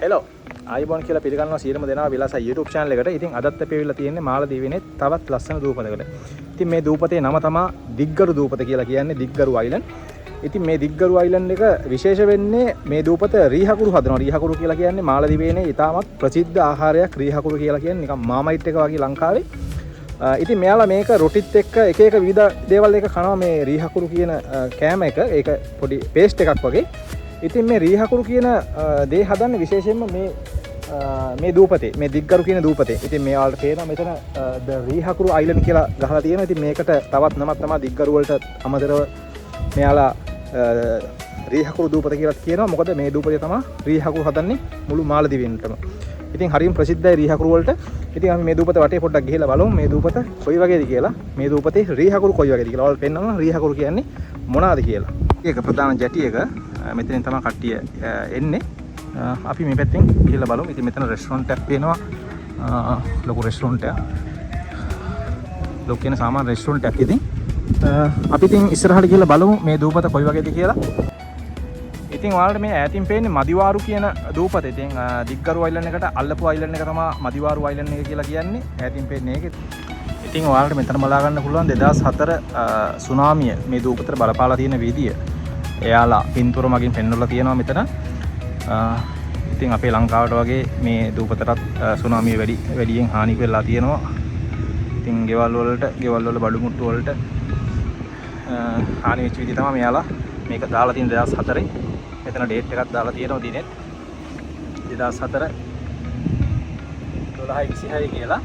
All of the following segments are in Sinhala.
හෙලෝ ආයිබෝන් කියලා පිළිගන්නවා සියලුම දෙනා විලාස YouTube channel එකට. ඉතින් අදත් අපි වෙලා තියෙන්නේ මාලදීවිනේ තවත් ලස්සන දූපතකට. ඉතින් මේ දූපතේ නම තමයි දිග්ගරු දූපත කියලා කියන්නේ දිග්ගරු අයිලන්ඩ්. ඉතින් මේ දිග්ගරු අයිලන්ඩ් එක විශේෂ වෙන්නේ මේ දූපත රීහකුරු හදනවා. රීහකුරු කියලා කියන්නේ මාලදීවයිනේ ඉතාමත් ප්‍රසිද්ධ ආහාරයක්. රීහකුරු කියලා කියන්නේ නිකන් මාමයිට් එක වගේ ලංකාවේ. ඉතින් මෙයාලා මේක රොටිත් එක්ක එක එක විවිධ දේවල් එක කනවා මේ රීහකුරු කියන කෑම එක. ඒක පොඩි පේස්ට් එකක් වගේ. ඉතින් මේ රීහකුරු කියන දේ හදන්නේ විශේෂයෙන්ම මේ දූපතේ මේ දිග්ගරු කියන දූපතේ. ඉතින් මේ වලට පේනවා මෙතන ද රීහකුරු අයිලන්ඩ් කියලා ගහලා තියෙනවා. ඉතින් මේකට තවත් නමක් තමයි දිග්ගරු වලට අමතරව මෙයාලා රීහකුරු දූපත කියලා කියනවා. මොකද මේ දූපතේ තමයි රීහකුරු හදන්නේ මුළු මාලදීවෙන්නටම. ඉතින් හරියම ප්‍රසිද්ධයි රීහකුරු වලට. ඉතින් අපි මේ දූපත වටේ පොඩ්ඩක් ගිහලා බලමු මේ දූපත කොයි වගේද කියලා. මේ දූපතේ රීහකුරු කොයි වගේද කියලා. ඔයාලට පෙන්නනවා රීහකුරු කියන්නේ මොනවාද කියලා. ඒක ප්‍රධාන ජැටි එක මෙතනින් තමයි කට්ටිය එන්නේ. අපි මේ පැත්තෙන් ගිහලා බලමු. ඉතින් මෙතන රෙස්ටොරන්ට් එකක් තියෙනවා. ලොකු රෙස්ටොරන්ට් එකක්. ලොකු කියන සාමාන්‍ය රෙස්ටොරන්ට් එකක්. ඉතින් අපි ඉතින් ඉස්සරහට ගිහලා බලමු මේ දූපත කොයි වගේද කියලා. ඉතින් ඔයාලට මේ ඈතින් පේන්නේ මදිවාරු කියන දූපත. ඉතින් දිග්ගරු අයිලන්ඩ් එකට අල්ලපු අයිලන්ඩ් එක තමයි මදිවාරු අයිලන්ඩ් එක කියලා කියන්නේ. ඈතින් පේන්නේ ඒක. ඉතින් ඔයාලට මෙතන බලා ගන්න පුළුවන් 2004 සුනාමිය මේ දූපතට බලපාලා තියෙන විදිය. එයාලා පින්තූර මගින් පෙන්වලා තියෙනවා මෙතන. ඉතින් අපේ ලංකාවට වගේ මේ දූපතටත් සුනාමිය වැඩියෙන් හානි වෙලා තියෙනවා. ඉතින් ගෙවල් වල බඩු මුට්ටු වලට හානි වෙච්ච විදිය තමයි මෙයාලා මේක දාලා තියෙන 2004. මෙතන ඩේට් එකක් දාලා තියෙනවා දිනෙත් 2004 12/26 කියලා.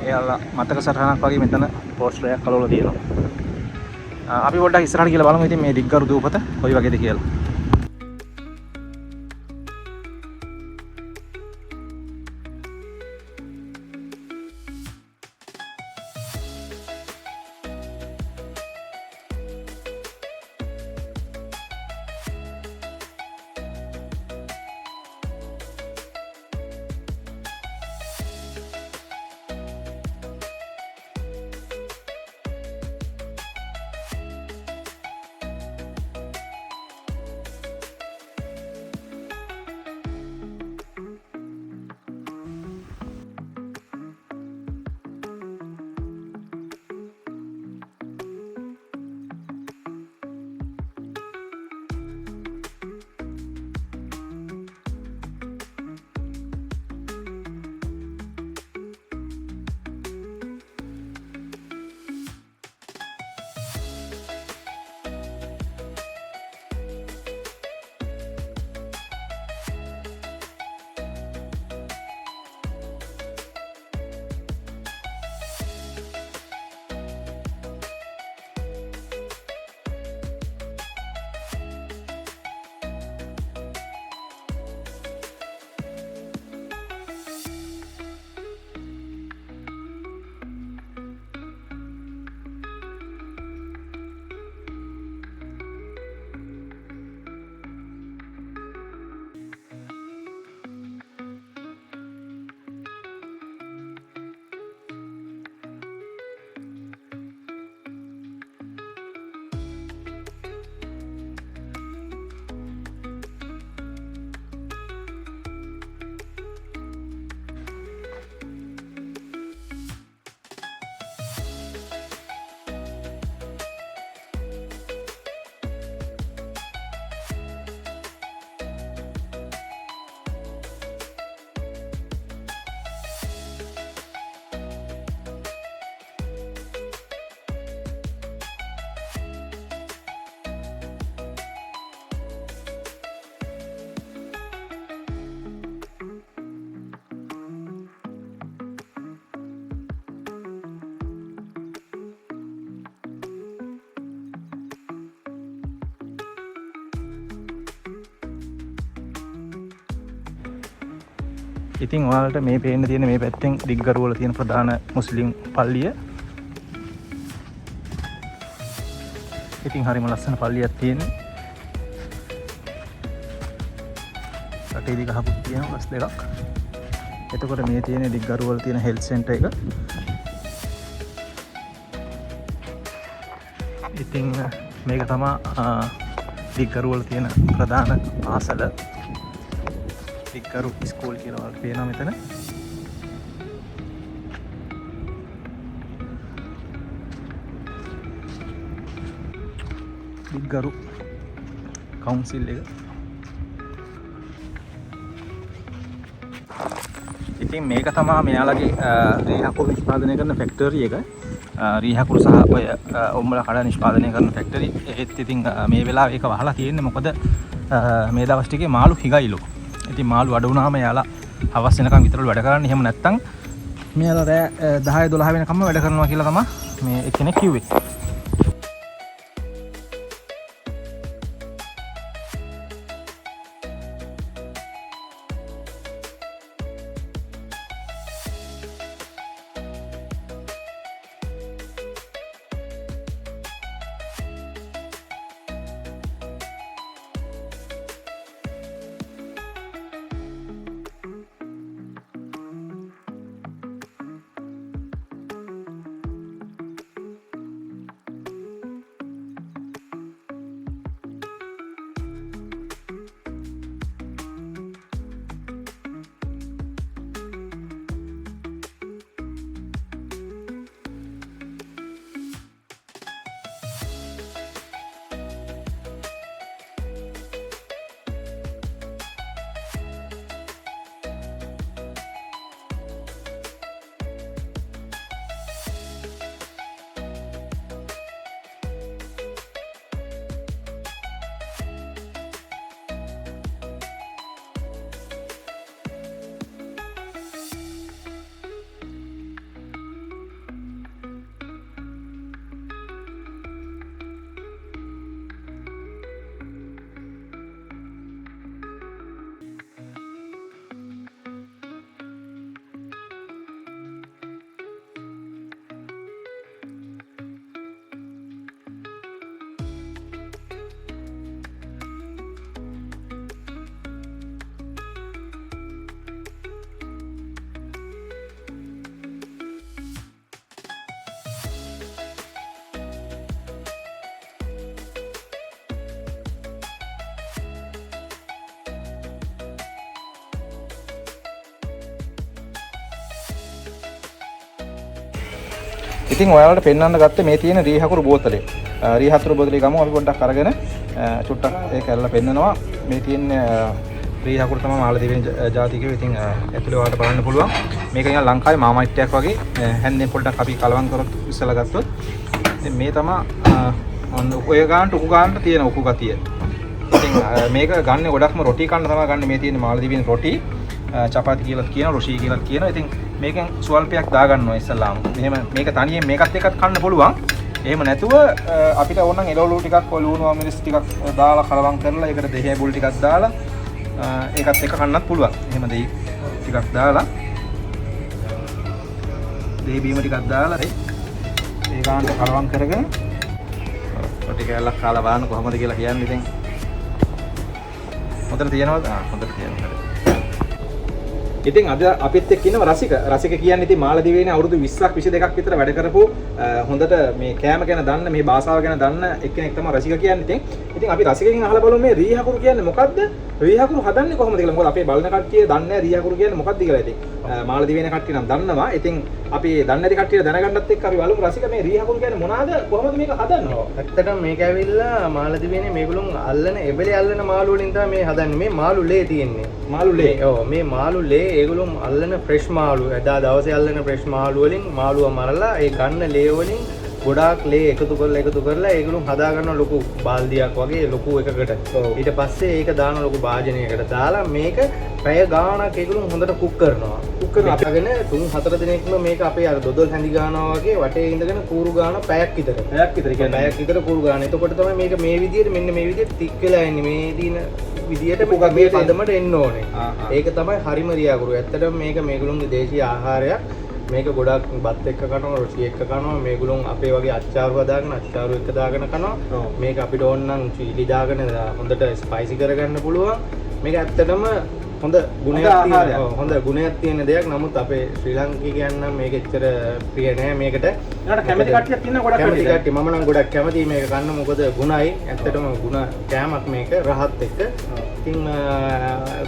එයාලා මතක සටහනක් වගේ මෙතන පෝස්ටර් එකක් අලවලා තියෙනවා. අපි පොඩ්ඩක් ඉස්සරහට ගිහලා බලමු ඉතින් මේ දිග්ගරු දූපත කොයි වගේද කියලා. ඉතින් ඔයාලට මේ පේන්න තියෙන මේ පැත්තෙන් දිග්ගරු වල තියෙන ප්‍රධාන මුස්ලිම් පල්ලිය. ඉතින් හරිම ලස්සන පල්ලියක් තියෙන්නේ. රටේදී ගහපු තියෙන බස් දෙකක්. එතකොට මේ තියෙන දිග්ගරු වල තියෙන හෙල්ත් සෙන්ටර් එක. ඉතින් මේක තමයි දිග්ගරු වල තියෙන ප්‍රධාන පාසල. දිග්ගරු ස්කූල් කියලා වල පේනවා මෙතන. දිග්ගරු කවුන්සිල් එක. ඉතින් මේක තමයි මෙයාලගේ රීහකුරු නිෂ්පාදනය කරන ෆැක්ටරි එක. රීහකුරු සහ ඔය උම්මල කඩ නිෂ්පාදනය කරන ෆැක්ටරි. ඒත් ඉතින් මේ වෙලාවේ ඒක වහලා තියෙන්නේ මොකද මේ දවස් ටිකේ මාළු හිගයිලු. ඉතින් මාළු අඩු වුණාම එයාලා හවස් වෙනකන් විතරලු වැඩ කරන්නේ. එහෙම නැත්තම් මෙයාලා රෑ 10 12 වෙනකම්ම වැඩ කරනවා කියලා තමයි මේ එක්කෙනෙක් කිව්වේ. ඉතින් ඔයාලට පෙන්වන්න ගත්තේ මේ තියෙන රීහකුරු බෝතලේ. රීහකුරු බෝතලේ ගමු අපි පොඩ්ඩක් අරගෙන චුට්ටක් ඒක ඇරලා පෙන්නනවා. මේ තියෙන රීහකුරු තමයි මාළදිවයිනේ ජාතිකයෝ. ඉතින් ඇතුලේ ඔයාලට බලන්න පුළුවන්. මේක නිකන් ලංකාවේ මාමයිට්ටයක් වගේ හැන්දෙන් පොඩ්ඩක් අපි කලවම් කරොත් ඉස්සලා ගත්තොත්. ඉතින් මේ තමයි ඔය ගානට උකු ගානට තියෙන උකු ගතිය. ඉතින් මේක ගන්න ගොඩක්ම රොටි කන්න තමයි ගන්න. මේ තියෙන මාළදිවයිනේ රොටි චපාති කියලා කියනවා, රුෂි කියලා කියනවා. ඉතින් මේකෙන් සුවල්පයක් දාගන්නවා ඉස්සල්ලාම. මෙහෙම මේක තනියෙන් මේකත් එක්කත් කන්න පුළුවන්. එහෙම නැතුව අපිට ඕන නම් එළවලු ටිකක් ලුණු මිරිස් ටිකක් දාලා කලවම් කරලා ඒකට දෙහි බුල් ටිකක් දාලා ඒකත් එක්ක කන්නත් පුළුවන්. එහෙම දෙහි ටිකක් දාලා දෙහි බීම ටිකක් දාලා ඒ ගානට කලවම් කරගෙන රොටි කෑල්ලක් කාලා බලන්න කොහොමද කියලා කියන්නේ. ඉතින් හොඳට තියෙනවද? හොඳට තියෙනවා. ඉතින් අද අපිත් එක්ක ඉන්නව රසික. රසික කියන්නේ ඉතින් මාළදිවයිනේ අවුරුදු 20ක් 22ක් විතර වැඩ කරපු හොඳට මේ කෑම ගැන දන්න, මේ භාෂාව ගැන දන්න එක්කෙනෙක් තමයි රසික කියන්නේ. ඉතින් අපි රසිකගෙන් අහලා බලමු මේ රීහකුරු කියන්නේ මොකද්ද? රීහකුරු හදන්නේ කොහොමද කියලා. මොකද අපේ බලන කට්ටිය දන්නේ නැහැ රීහකුරු කියන්නේ මොකක්ද කියලා. ඉතින් මාළදිවයිනේ කට්ටිය නම් දන්නවා. ඉතින් අපි දන්නේ නැති කට්ටිය දැනගන්නත් එක්ක අපි බලමු රසික මේ රීහකුරු කියන්නේ මොනවාද? කොහොමද මේක හදන්නේ? ඇත්තටම මේක ඇවිල්ලා මාළදිවයිනේ මේගොල්ලෝ අල්ලන එබලේ අල්ලන මාළු වලින් තමයි මේ හදන්නේ. මේ මාළු ලේ තියෙන්නේ. මාළු ලේ. ඔව් මේ මාළු ලේ ඒගොල්ලෝ අල්ලන ෆ්‍රෙෂ් මාළු. එදා දවසේ අල්ලන ෆ්‍රෙෂ් මාළු වලින් මාළුව මරලා ඒ ගන්න ලේ වලින් ගොඩාක් ලේ එකතු කරලා ඒගොල්ලෝ හදා ගන්න ලොකු බාල්දියක් වගේ ලොකු එකකට. ඊට පස්සේ ඒක දාන ලොකු භාජනයකට දාලා මේක පැය ගාණක් ඒගොල්ලෝ හොඳට කුක් කරනවා. කුක් කරගෙන 3-4 දිනකින්ම මේක අපේ අර දොදොල් හැඳි ගන්නවා වගේ වටේ ඉඳගෙන කූරු ගාන පැයක් විතර. කියන්නේ පැයක් විතර කූරු ගාන. එතකොට තමයි මේක මේ විදිහට මෙන්න මේ විදිහට තික් වෙලා එන්නේ. මේ දින විදිහට මොකක් මේ පදමට එන්න ඕනේ. ඒක තමයි හරිම රියාකුරු. ඇත්තටම මේක මේගොල්ලෝගේ දේශීය ආහාරයක්. මේක ගොඩක් බත් එක්ක කනවා, රොටි එක්ක කනවා. මේගොල්ලෝ අපේ වගේ අච්චාරු හදාගෙන අච්චාරු එක්ක දාගෙන කනවා. මේක අපිට ඕන නම් චීලි දාගෙන හොඳට ස්පයිසි කරගන්න පුළුවන්. මේක ඇත්තටම හොඳ ගුණයක් තියෙන හොඳ ගුණයක් තියෙන දෙයක්. නමුත් අපේ ශ්‍රී ලාංකිකයන් නම් මේක එච්චර ප්‍රිය නෑ මේකට. ඒකට කැමති කට්ටියක් ඉන්න ගොඩක් කැමති කට්ටිය. මම නම් ගොඩක් කැමතියි මේක ගන්න. මොකද ගුණයි. ඇත්තටම ගුණ කෑමක් මේක රහත් එක්ක. ඉතින්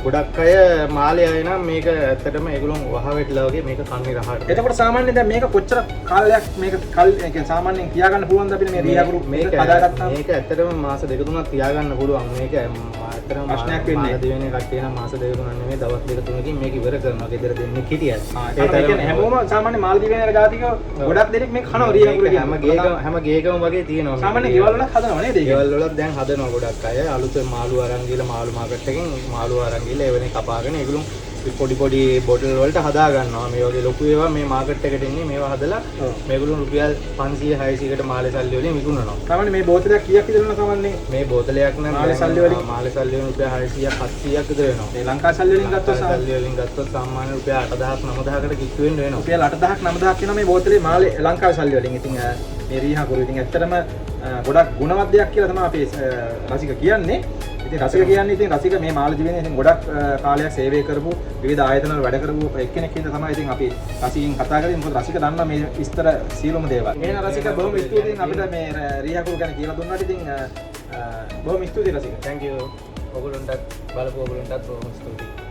ගොඩක් අය මාළේ අය නම් මේක ඇත්තටම ඒගොල්ලෝ වහවෙట్లా වගේ මේක කන්නේ රහට. එතකොට සාමාන්‍යයෙන් දැන් මේක කොච්චර කාලයක් මේක ඒ කියන්නේ සාමාන්‍යයෙන් කියාගන්න පුළුවන්ද අපිට මේ රියාගුරු මේක හදාගත්තාම? මේක ඇත්තටම මාස දෙක තුනක් තියාගන්න පුළුවන්. මේක ඇත්තටම ප්‍රශ්නයක් වෙන්නේ නැහැ. දෙවෙනි කට්ටිය නම් මාස දෙක තුනක් නෙමෙයි දවස් දෙක තුනකින් මේක ඉවර කරනවා. ගෙදර දෙන්නේ හිටියත්. ඒ කියන්නේ හැමෝම සාමාන්‍ය මාළදීපේ ජාතික ගොඩක් දෙනෙක් මේක කනවා රියාගුරු හැම ගේකම වගේ තියෙනවා. සාමාන්‍ය ගෙවල් වල හදනවා නේද? ගෙවල් වල දැන් හදනවා ගොඩක් අය. අලුත මාළු අරන් ගිහලා මාළු මාකට් එකෙන් මාළු අරන් ගිහලා එවනේ කපාගෙන ඒගොල්ලෝ පොඩි පොඩි බොටල් වලට හදා ගන්නවා. මේ වගේ ලොකු ඒවා මේ මාකට් එකට එන්නේ මේවා හදලා මේගොල්ලෝ රුපියල් 500 600කට මාළේ සල්ලි වලින් විකුණනවා. සාමාන්‍ය මේ බෝතලයක් කීයක් විතරද සාමාන්‍යයෙන්? මේ බෝතලයක් නම් මාළේ සල්ලි වලින් මාළේ සල්ලි වලින් රුපියල් 600ක් 700ක් විතර වෙනවා. මේ ලංකා සල්ලි වලින් ගත්තොත් සල්ලි වලින් ගත්තොත් සාමාන්‍ය රුපියල් 8000ක් 9000කට කිට්ටු වෙන්න වෙනවා. රුපියල් 8000ක් 9000ක් වෙනවා මේ බෝතලේ මාළේ ලංකා සල්ලි වලින්. ඉතින් මේ රීහාගුරු ඉතින් ඇත්තටම ගොඩක් ගුණවත් දෙයක් කියලා තමයි අපේ රසික කියන්නේ. ඉතින් රසික කියන්නේ ඉතින් රසික මේ මාළදීපේ ඉතින් ගොඩක් කාලයක් සේවය කරපු විවිධ ආයතන වල වැඩ කරපු එක්කෙනෙක් හින්දා තමයි ඉතින් අපි රසිකින් කතා කරන්නේ. මොකද රසික දන්නවා මේ විස්තර සියලුම දේවල්. එහෙනම් රසික බොහොම ස්තුතියි අපිට මේ රීහාගුරු ගැන කියලා දුන්නාට. ඉතින් බොහොම ස්තුතියි රසික. thank you. ඔයගොල්ලන්ටත් බලපු ඔයගොල්ලන්ටත් බොහොම ස්තුතියි.